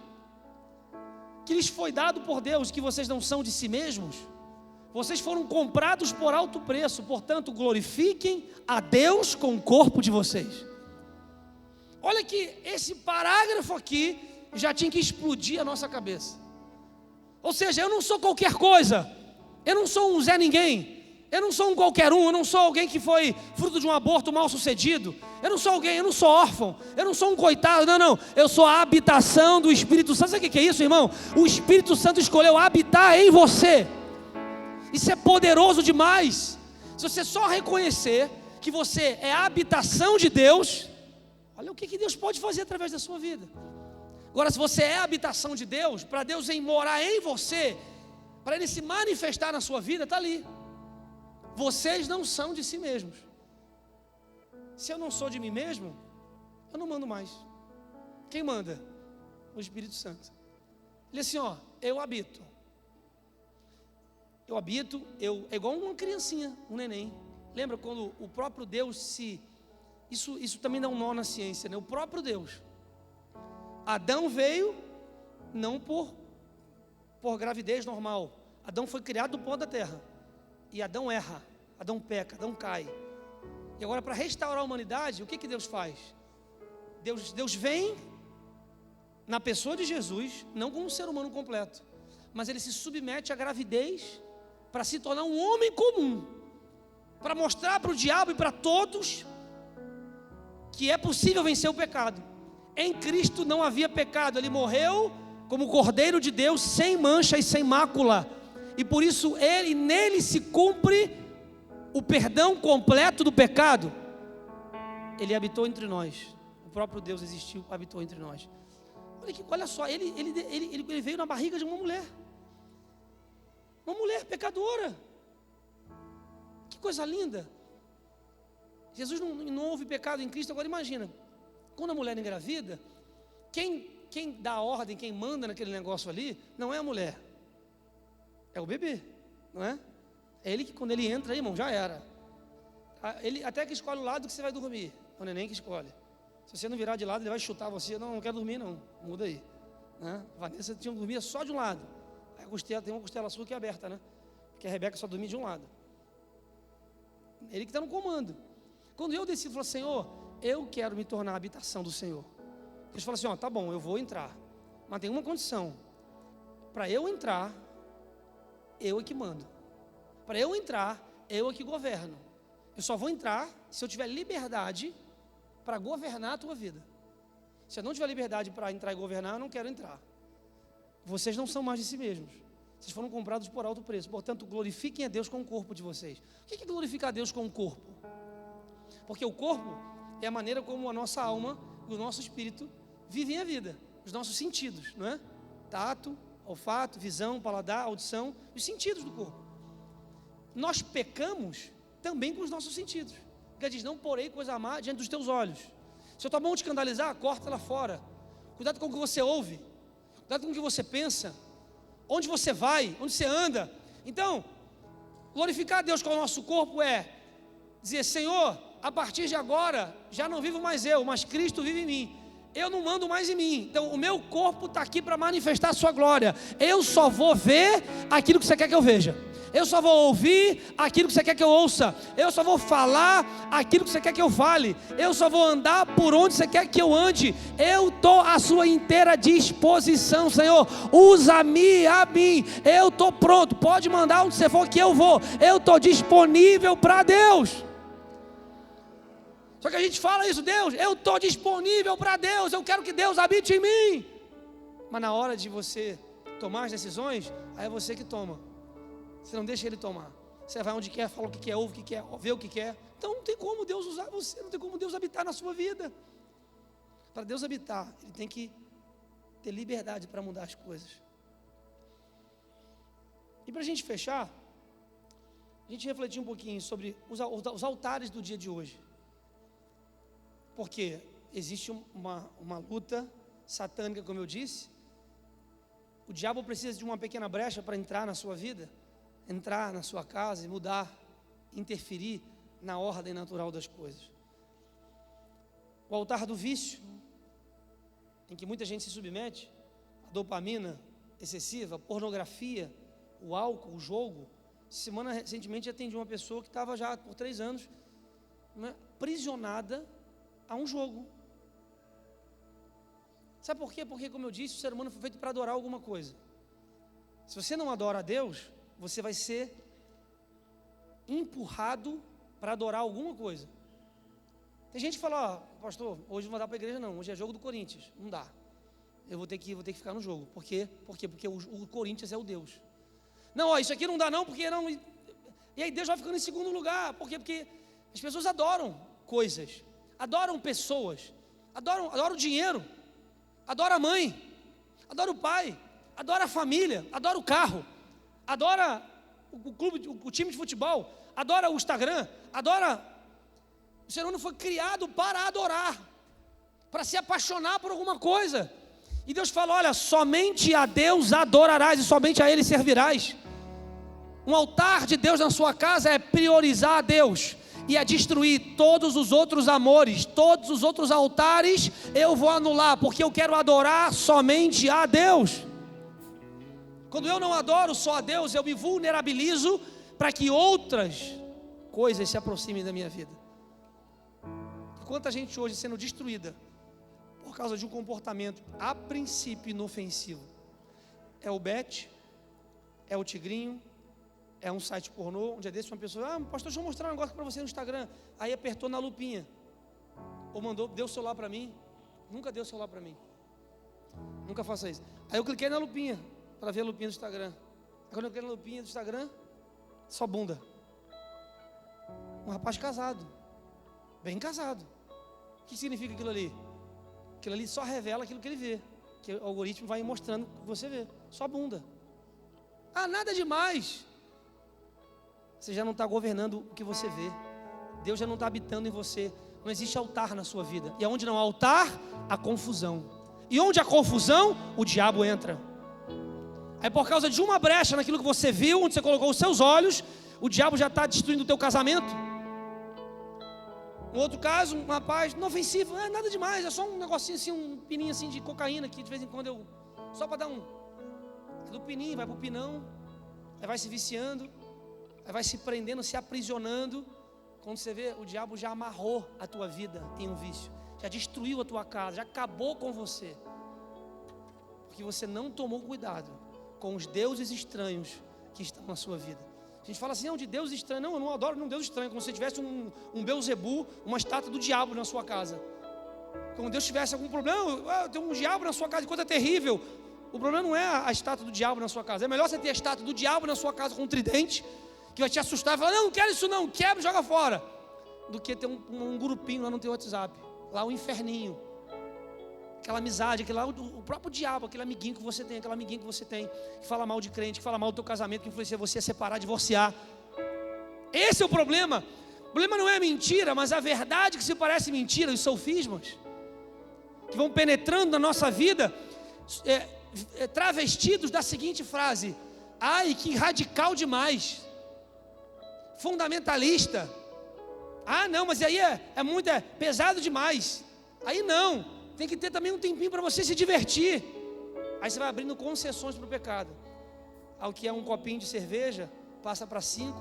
Que lhes foi dado por Deus, que vocês não são de si mesmos. Vocês foram comprados por alto preço. Portanto, glorifiquem a Deus com o corpo de vocês. Olha que esse parágrafo aqui já tinha que explodir a nossa cabeça. Ou seja, eu não sou qualquer coisa. Eu não sou um Zé Ninguém. Eu não sou um qualquer um. Eu não sou alguém que foi fruto de um aborto mal sucedido. Eu não sou alguém, eu não sou órfão. Eu não sou um coitado, não. Eu sou a habitação do Espírito Santo. Sabe o que é isso, irmão? O Espírito Santo escolheu habitar em você. Isso é poderoso demais. Se você só reconhecer que você é a habitação de Deus, olha o que Deus pode fazer através da sua vida. Agora, se você é a habitação de Deus, para Deus morar em você, para Ele se manifestar na sua vida, está ali. Vocês não são de si mesmos. Se eu não sou de mim mesmo, eu não mando mais. Quem manda? O Espírito Santo. Ele assim, eu habito. É igual uma criancinha, um neném. Lembra quando o próprio Deus Isso também dá um nó na ciência, né? O próprio Deus. Adão veio não por gravidez normal. Adão foi criado do pó da terra. E Adão erra, Adão peca, Adão cai. E agora, para restaurar a humanidade, o que Deus faz? Deus vem na pessoa de Jesus, não como um ser humano completo, mas Ele se submete à gravidez para se tornar um homem comum, para mostrar para o diabo e para todos que é possível vencer o pecado. Em Cristo não havia pecado, Ele morreu como Cordeiro de Deus, sem mancha e sem mácula. E por isso nele se cumpre o perdão completo do pecado. Ele habitou entre nós. O próprio Deus existiu, habitou entre nós. Olha só, ele veio na barriga de uma mulher. Uma mulher pecadora. Que coisa linda. Jesus não houve pecado em Cristo. Agora imagina, quando a mulher engravida, quem dá a ordem, quem manda naquele negócio ali, não é a mulher. É o bebê, não é? É ele que quando ele entra, irmão, já era. Ele até que escolhe o lado que você vai dormir. É o neném que escolhe. Se você não virar de lado, ele vai chutar você. Não quero dormir não, muda aí, né? Vanessa tinha que dormir só de um lado. Aí tem uma costela sua que é aberta, né? Porque a Rebeca só dormia de um lado. Ele que está no comando. Quando eu decido, falo, Senhor, eu quero me tornar a habitação do Senhor. Deus fala assim, tá bom, eu vou entrar. Mas tem uma condição. Para eu entrar, eu é que mando. Para eu entrar, eu é que governo. Eu só vou entrar se eu tiver liberdade para governar a tua vida. Se eu não tiver liberdade para entrar e governar, eu não quero entrar. Vocês não são mais de si mesmos. Vocês foram comprados por alto preço. Portanto, glorifiquem a Deus com o corpo de vocês. O que é glorificar a Deus com o corpo? Porque o corpo é a maneira como a nossa alma, o nosso espírito vivem a vida. Os nossos sentidos, não é? Tato, olfato, visão, paladar, audição, os sentidos do corpo. Nós pecamos também com os nossos sentidos. Porque diz, não porei coisa má diante dos teus olhos. Se a tua mão te escandalizar, corta ela fora. Cuidado com o que você ouve. Cuidado com o que você pensa. onde você vai, onde você anda. Então, glorificar a Deus com o nosso corpo é dizer: Senhor, a partir de agora, já não vivo mais eu, mas Cristo vive em mim. Eu não mando mais em mim. Então o meu corpo está aqui para manifestar a sua glória. Eu só vou ver aquilo que você quer que eu veja. Eu só vou ouvir aquilo que você quer que eu ouça. Eu só vou falar aquilo que você quer que eu fale. Eu só vou andar por onde você quer que eu ande. Eu estou à sua inteira disposição, Senhor. Usa-me a mim. Eu estou pronto. Pode mandar onde você for que eu vou. Eu estou disponível para Deus. Só que a gente fala isso: Deus, eu estou disponível para Deus. Eu quero que Deus habite em mim. Mas na hora de você tomar as decisões, aí é você que toma. Você não deixa Ele tomar. Você vai onde quer, fala o que quer, ouve o que quer, vê o que quer. Então não tem como Deus usar você, não tem como Deus habitar na sua vida. Para Deus habitar, Ele tem que ter liberdade para mudar as coisas. E para a gente fechar, a gente refletir um pouquinho sobre os altares do dia de hoje. Porque existe uma luta satânica, como eu disse. O diabo precisa de uma pequena brecha para entrar na sua vida, entrar na sua casa e mudar, interferir na ordem natural das coisas. O altar do vício, em que muita gente se submete, a dopamina excessiva, a pornografia, o álcool, o jogo. Semana recentemente atendi uma pessoa que estava já por 3 anos, né, aprisionada a um jogo. Sabe por quê? Porque, como eu disse, o ser humano foi feito para adorar alguma coisa. Se você não adora a Deus, você vai ser empurrado para adorar alguma coisa. Tem gente que fala: ó, pastor, hoje não vou dar para a igreja não, hoje é jogo do Corinthians. Não dá. Eu vou ter que ficar no jogo. Por quê? Porque o Corinthians é o Deus. Não, ó, isso aqui não dá não, porque não... E aí Deus vai ficando em segundo lugar. Por quê? Porque as pessoas adoram coisas, adoram pessoas, adoram dinheiro, adora a mãe, adora o pai, adora a família, adora o carro, adora o clube, o time de futebol, adora o Instagram, adora... O ser humano foi criado para adorar, para se apaixonar por alguma coisa. E Deus fala: olha, somente a Deus adorarás e somente a Ele servirás. Um altar de Deus na sua casa é priorizar a Deus e é destruir todos os outros amores, todos os outros altares eu vou anular, porque eu quero adorar somente a Deus. Quando eu não adoro só a Deus, eu me vulnerabilizo para que outras coisas se aproximem da minha vida. Quanta gente hoje sendo destruída por causa de um comportamento a princípio inofensivo. É o bet, é o tigrinho, é um site pornô. Um dia desse uma pessoa: pastor, deixa eu mostrar um negócio para você no Instagram. Aí apertou na lupinha, ou deu o celular para mim. Nunca deu o celular para mim, nunca faça isso. Aí eu cliquei na lupinha para ver a lupinha do Instagram. Quando eu cliquei na lupinha do Instagram, só bunda. Um rapaz casado, bem casado. O que significa aquilo ali? Aquilo ali só revela aquilo que ele vê, que o algoritmo vai mostrando o que você vê, só bunda. Nada demais. Você já não está governando o que você vê. Deus já não está habitando em você. Não existe altar na sua vida. E onde não há altar, há confusão. E onde há confusão, o diabo entra. Aí por causa de uma brecha naquilo que você viu, onde você colocou os seus olhos, o diabo já está destruindo o teu casamento. Um outro caso, um rapaz inofensivo, não é nada demais, é só um negocinho assim, um pininho assim de cocaína que de vez em quando só para dar do pininho, vai para o pinão, aí vai se viciando, aí vai se prendendo, se aprisionando. Quando você vê, o diabo já amarrou a tua vida em um vício, já destruiu a tua casa, já acabou com você, porque você não tomou cuidado com os deuses estranhos que estão na sua vida. A gente fala assim: de Deus estranho. Não, eu não adoro um Deus estranho. Como se tivesse um Beuzebu, uma estátua do diabo na sua casa. Como Deus tivesse algum problema: tem um diabo na sua casa, que coisa terrível. O problema não é a estátua do diabo na sua casa. É melhor você ter a estátua do diabo na sua casa com um tridente, que vai te assustar e falar: não quero isso não, quebra e joga fora, do que ter um grupinho lá no teu WhatsApp, lá o inferninho, aquela amizade, aquele lá, o próprio diabo, aquele amiguinho que você tem, aquela amiguinha que você tem, que fala mal de crente, que fala mal do teu casamento, que influencia você a separar, divorciar. Esse é o problema. O problema não é a mentira, mas a verdade que se parece mentira, os sofismas, que vão penetrando na nossa vida, travestidos da seguinte frase: ai, que radical demais, fundamentalista. Ah, não, mas aí é muito pesado demais. Aí não, tem que ter também um tempinho para você se divertir. Aí você vai abrindo concessões para o pecado. Ao que é um copinho de cerveja, passa para 5,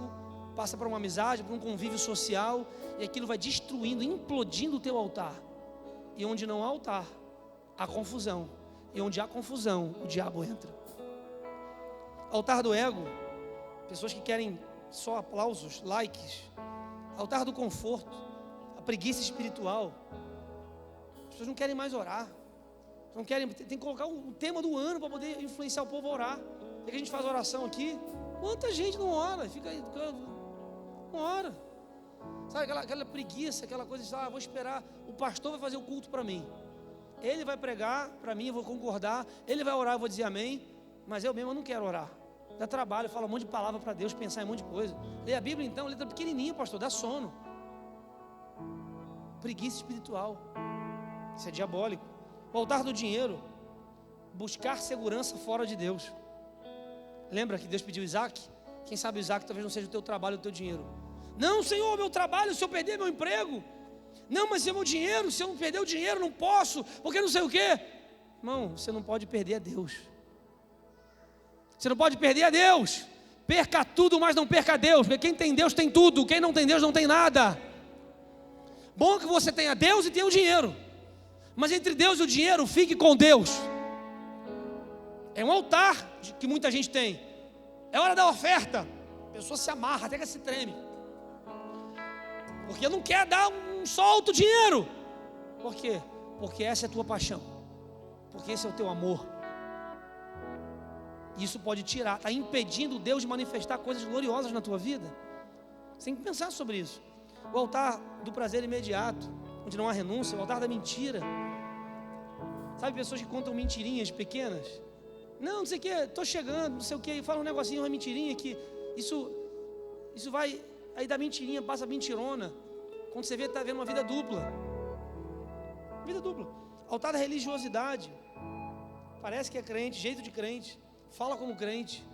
passa para uma amizade, para um convívio social, e aquilo vai destruindo, implodindo o teu altar. E onde não há altar, há confusão. E onde há confusão, o diabo entra. Altar do ego, pessoas que querem só aplausos, likes. Altar do conforto, a preguiça espiritual. As pessoas não querem mais orar. Não querem, tem que colocar o tema do ano para poder influenciar o povo a orar. É que a gente faz oração aqui. Quanta gente não ora? Fica aí, não ora. Sabe aquela preguiça, aquela coisa de vou esperar, o pastor vai fazer o culto para mim. Ele vai pregar para mim, eu vou concordar. Ele vai orar, eu vou dizer amém. Mas eu mesmo não quero orar. Dá trabalho, fala um monte de palavra para Deus, pensar em um monte de coisa. Lê a Bíblia então, letra pequenininha, pastor, dá sono. Preguiça espiritual. Isso é diabólico. O altar do dinheiro, buscar segurança fora de Deus. Lembra que Deus pediu Isaac? Quem sabe Isaac talvez não seja o teu trabalho, o teu dinheiro. Não, Senhor, meu trabalho, se eu perder meu emprego. Não, mas é meu dinheiro, se eu não perder o dinheiro, não posso, porque não sei o quê. Irmão, você não pode perder a Deus. Você não pode perder a Deus. Perca tudo, mas não perca a Deus. Porque quem tem Deus tem tudo, quem não tem Deus não tem nada. Bom que você tenha Deus e tenha o dinheiro. Mas entre Deus e o dinheiro, fique com Deus. É um altar que muita gente tem. É hora da oferta. A pessoa se amarra, até que se treme. Porque não quer dar um solto dinheiro. Por quê? Porque essa é a tua paixão. Porque esse é o teu amor. Isso pode tirar, está impedindo Deus de manifestar coisas gloriosas na tua vida. Você tem que pensar sobre isso. O altar do prazer imediato, onde não há renúncia, o altar da mentira. Sabe pessoas que contam mentirinhas pequenas? Não sei o que, estou chegando, não sei o que, e fala um negocinho, uma mentirinha que isso vai, aí da mentirinha passa a mentirona. Quando você vê, está vendo uma vida dupla. Vida dupla. Altar da religiosidade. Parece que é crente, jeito de crente. Fala como crente,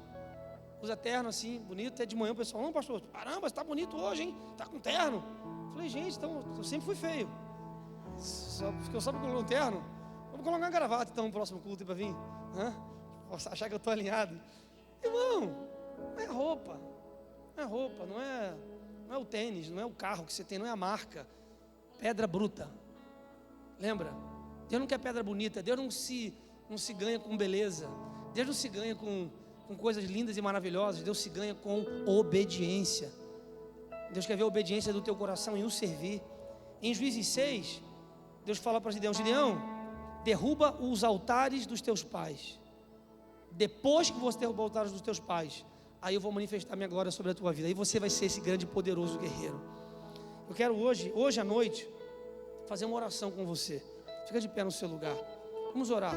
usa terno assim, bonito. Até de manhã o pessoal, não pastor, caramba, você está bonito hoje, hein? Está com terno. Falei, gente, então, eu sempre fui feio. Porque eu só colocar um terno. Vamos colocar uma gravata então no próximo culto para vir. Posso achar que eu estou alinhado. Irmão, não é roupa. Não é roupa, não é o tênis, não é o carro que você tem, não é a marca. Pedra bruta. Lembra? Deus não quer pedra bonita, Deus não se ganha com beleza. Deus não se ganha com coisas lindas e maravilhosas. Deus se ganha com obediência. Deus quer ver a obediência do teu coração em o servir. Em Juízes 6, Deus fala para Gideão: Gideão, derruba os altares dos teus pais. Depois que você derrubar os altares dos teus pais, aí eu vou manifestar minha glória sobre a tua vida. Aí você vai ser esse grande e poderoso guerreiro. Eu quero hoje à noite, fazer uma oração com você. Fica de pé no seu lugar. Vamos orar.